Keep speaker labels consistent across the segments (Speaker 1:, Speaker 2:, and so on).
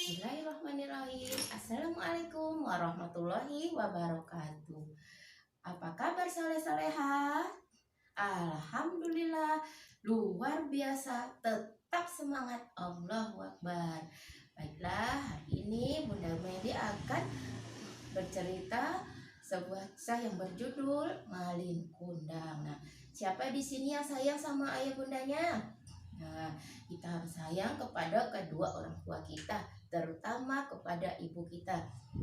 Speaker 1: Bismillahirrahmanirrahim. Assalamualaikum warahmatullahi wabarakatuh. Apa kabar soleh-soleha? Alhamdulillah, luar biasa, tetap semangat. Allahu Akbar. Baiklah, hari ini Bunda Medi akan bercerita sebuah kisah yang berjudul Malin Kundang. Nah, siapa di sini yang sayang sama ayah bundanya? Nah, kita harus sayang kepada kedua orang tua kita, terutama kepada ibu kita.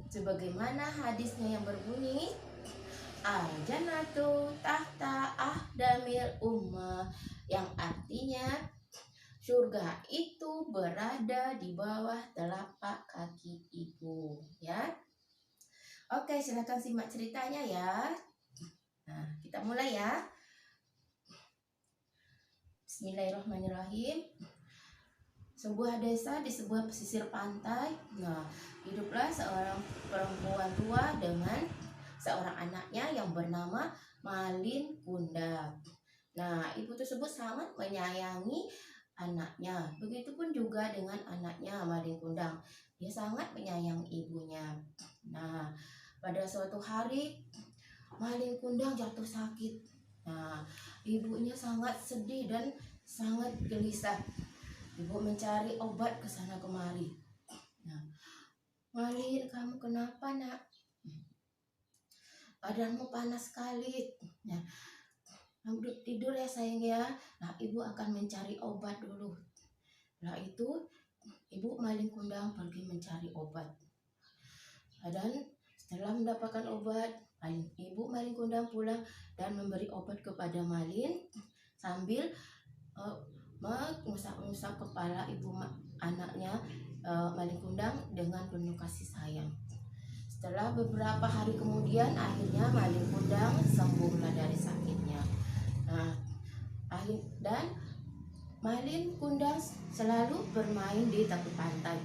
Speaker 1: Sebagaimana hadisnya yang berbunyi, Al-jannatu tahta ahdamil ummah, yang artinya surga itu berada di bawah telapak kaki ibu, ya. Oke, silakan simak ceritanya ya. Nah, kita mulai ya. Bismillahirrahmanirrahim. Sebuah desa di sebuah pesisir pantai. Nah, hiduplah seorang perempuan tua dengan seorang anaknya yang bernama Malin Kundang. Nah, ibu tersebut sangat menyayangi anaknya. Begitupun juga dengan anaknya Malin Kundang. Dia sangat menyayangi ibunya. Nah, pada suatu hari Malin Kundang jatuh sakit. Nah, ibunya sangat sedih dan sangat gelisah. Ibu mencari obat ke sana kemari. Nah, Malin, kamu kenapa nak? Badanmu panas sekali. Nah, kamu tidur ya sayang ya. Nah, ibu akan mencari obat dulu. Nah, itu ibu Malin Kundang pergi mencari obat. Dan setelah mendapatkan obat, ibu Malin Kundang pulang dan memberi obat kepada Malin sambil mengusap-usap kepala ibu anaknya Malin Kundang dengan penuh kasih sayang. Setelah beberapa hari kemudian, akhirnya Malin Kundang sembuhlah dari sakitnya. Nah, dan Malin Kundang selalu bermain di tepi pantai.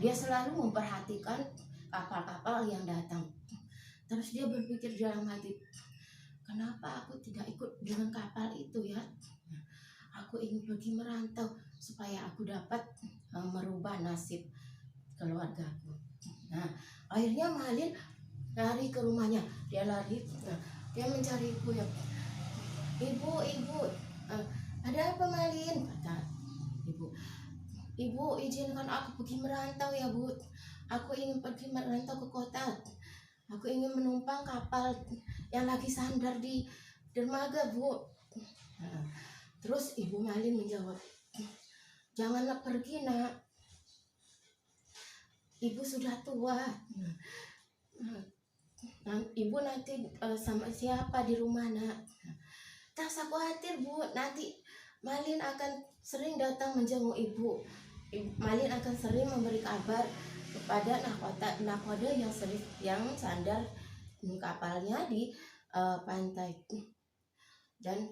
Speaker 1: Dia selalu memperhatikan kapal-kapal yang datang. Terus dia berpikir dalam hati, kenapa aku tidak ikut dengan kapal itu ya? Aku ingin pergi merantau supaya aku dapat merubah nasib keluargaku. Nah, akhirnya Malin lari ke rumahnya. Dia lari, dia mencari ibunya. Ibu, ada apa Malin? Kata ibu. Ibu, izinkan aku pergi merantau ya Bu. Aku ingin pergi merantau ke kota. Aku ingin menumpang kapal yang lagi sandar di dermaga Bu. Nah, terus ibu Malin menjawab, janganlah pergi nak, ibu sudah tua. Nah, ibu nanti sama siapa di rumah nak? Tak usah khawatir Bu, nanti Malin akan sering datang menjenguk ibu. Malin akan sering memberi kabar kepada nahkoda yang sandar kapalnya di pantai. Dan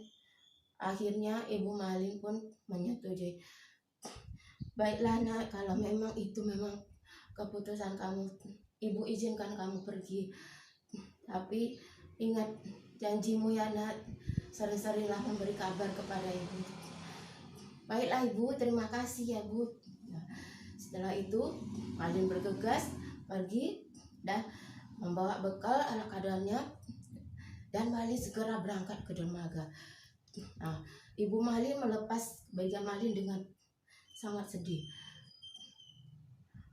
Speaker 1: akhirnya ibu Malin pun menyetujui. Baiklah nak, kalau memang itu memang keputusan kamu, ibu izinkan kamu pergi. Tapi ingat janjimu ya nak, sering-seringlah memberi kabar kepada ibu. Baiklah ibu, terima kasih ya Bu. Nah, setelah itu Malin bergegas pergi dan membawa bekal ala kadarnya, dan Malin segera berangkat ke dermaga. Nah, ibu Malin melepas bagian Malin dengan sangat sedih.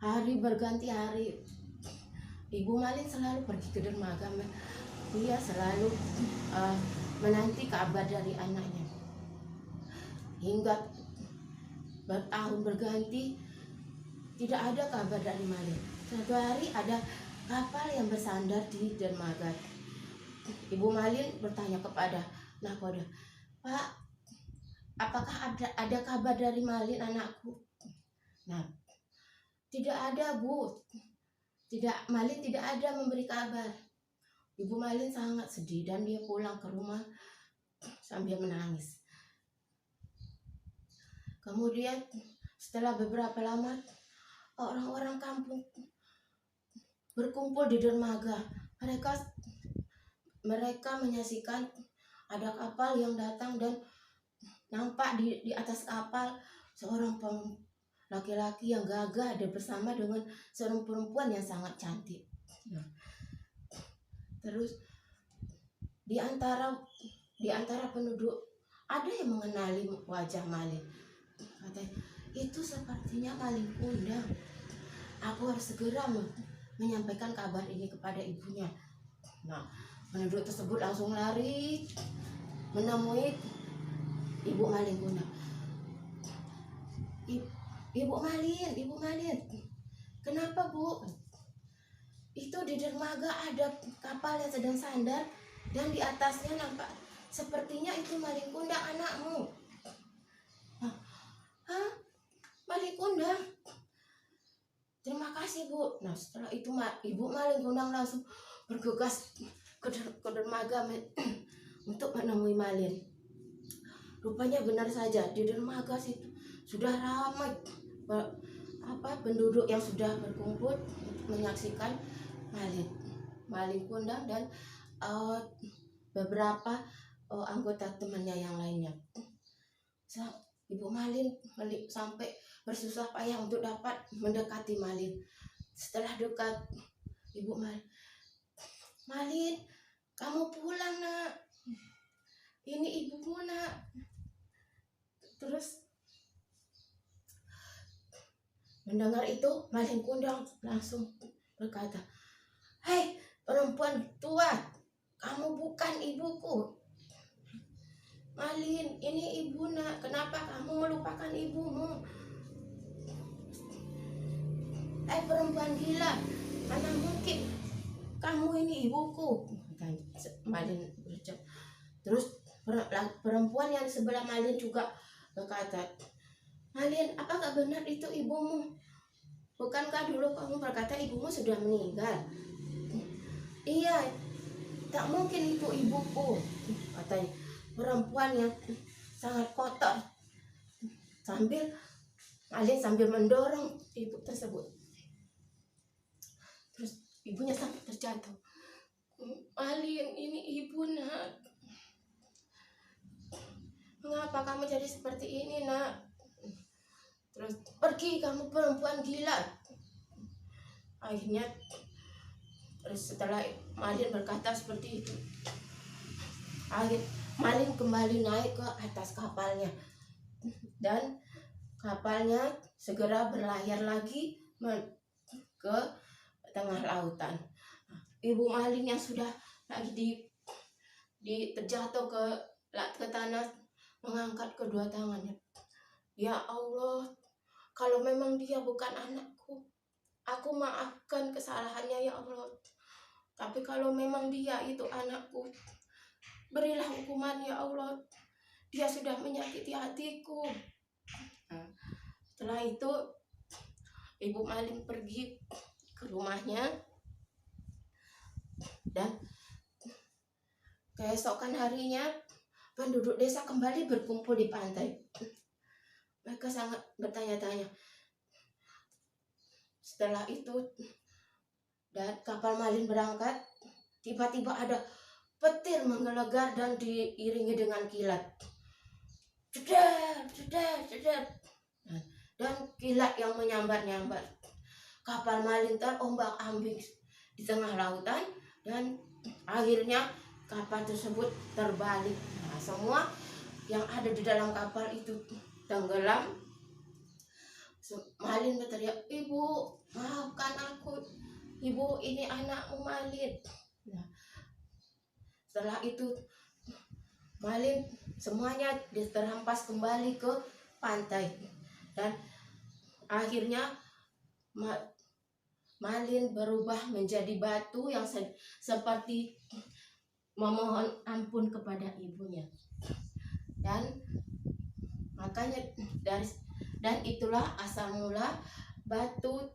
Speaker 1: Hari berganti hari, ibu Malin selalu pergi ke dermaga. Dia selalu menanti kabar dari anaknya. Hingga bertahun berganti, tidak ada kabar dari Malin. Suatu hari ada kapal yang bersandar di dermaga. Ibu Malin bertanya kepada nahkoda, Pak, apakah ada kabar dari Malin anakku? Nah, tidak ada Bu. Malin tidak ada memberi kabar. Ibu Malin sangat sedih dan dia pulang ke rumah sambil menangis. Kemudian setelah beberapa lama, orang-orang kampung berkumpul di dermaga. Mereka menyaksikan ada kapal yang datang dan nampak di atas kapal seorang laki-laki yang gagah dan bersama dengan seorang perempuan yang sangat cantik. Nah, terus di antara penduduk ada yang mengenali wajah Malin. Katanya, itu sepertinya Malin Kundang. Aku harus segera menyampaikan kabar ini kepada ibunya. Nah, penduduk tersebut langsung lari menemui Ibu Malin Kundang. Ibu Malin, kenapa Bu? Itu di dermaga ada kapal yang sedang sandar dan di atasnya nampak sepertinya itu Malin Kundang anakmu. Hah? Malin Kundang? Terima kasih Bu. Nah, setelah itu Ibu Malin Kundang langsung bergegas ke dermaga untuk menemui Malin. Rupanya benar saja di dermaga situ sudah ramai penduduk yang sudah berkumpul untuk menyaksikan Malin Kundang dan beberapa anggota temannya yang lainnya. Ibu Malin sampai bersusah payah untuk dapat mendekati Malin. Setelah dekat, Ibu Malin, kamu pulang Nak. Ini ibumu Nak. Terus mendengar itu, Malin Kundang langsung berkata, "Hei perempuan tua, kamu bukan ibuku. Malin, ini ibu Nak. Kenapa kamu melupakan ibumu? Hei perempuan gila, mana mungkin kamu ini ibuku?" Malin berucap. Terus perempuan yang di sebelah Malin juga berkata, "Malin, apakah benar itu ibumu? Bukankah dulu kamu berkata ibumu sudah meninggal?" "Iya, tak mungkin itu ibuku," katanya perempuan yang sangat kotor. Sambil mendorong ibu tersebut. Terus ibunya sampai terjatuh. "Malin, ini ibu Nak. Mengapa kamu jadi seperti ini Nak? Terus pergi kamu perempuan gila." Akhirnya setelah Malin berkata seperti itu, Malin kembali naik ke atas kapalnya dan kapalnya segera berlayar lagi ke tengah lautan. Ibu Malin yang sudah lagi terjatuh ke tanah mengangkat kedua tangannya. "Ya Allah, kalau memang dia bukan anakku, aku maafkan kesalahannya ya Allah. Tapi kalau memang dia itu anakku, berilah hukuman ya Allah. Dia sudah menyakiti hatiku." Setelah itu Ibu Malin pergi ke rumahnya dan keesokan harinya penduduk desa kembali berkumpul di pantai. Mereka sangat bertanya-tanya. Setelah itu dan kapal Malin berangkat, tiba-tiba ada petir menggelegar dan diiringi dengan kilat. Jedar. Dan kilat yang menyambar-nyambar. Kapal Malin terombak-ambing di tengah lautan dan akhirnya kapal tersebut terbalik. Nah, semua yang ada di dalam kapal itu tenggelam. Malin berteriak, "Ibu, maafkan aku. Ibu, ini anakmu Malin." Nah, setelah itu Malin semuanya terhempas kembali ke pantai dan akhirnya Malin berubah menjadi batu yang seperti memohon ampun kepada ibunya. Dan makanya dan itulah asal mula batu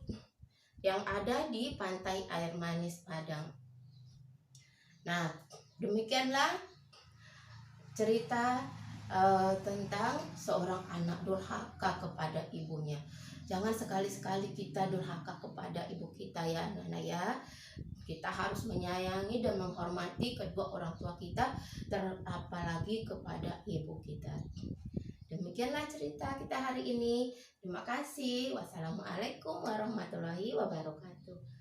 Speaker 1: yang ada di pantai air manis Padang. Nah, demikianlah cerita tentang seorang anak durhaka kepada ibunya. Jangan sekali-sekali kita durhaka kepada ibu kita ya anak-anak ya. Kita harus menyayangi dan menghormati kedua orang tua kita, apalagi kepada ibu kita. Demikianlah cerita kita hari ini. Terima kasih. Wassalamualaikum warahmatullahi wabarakatuh.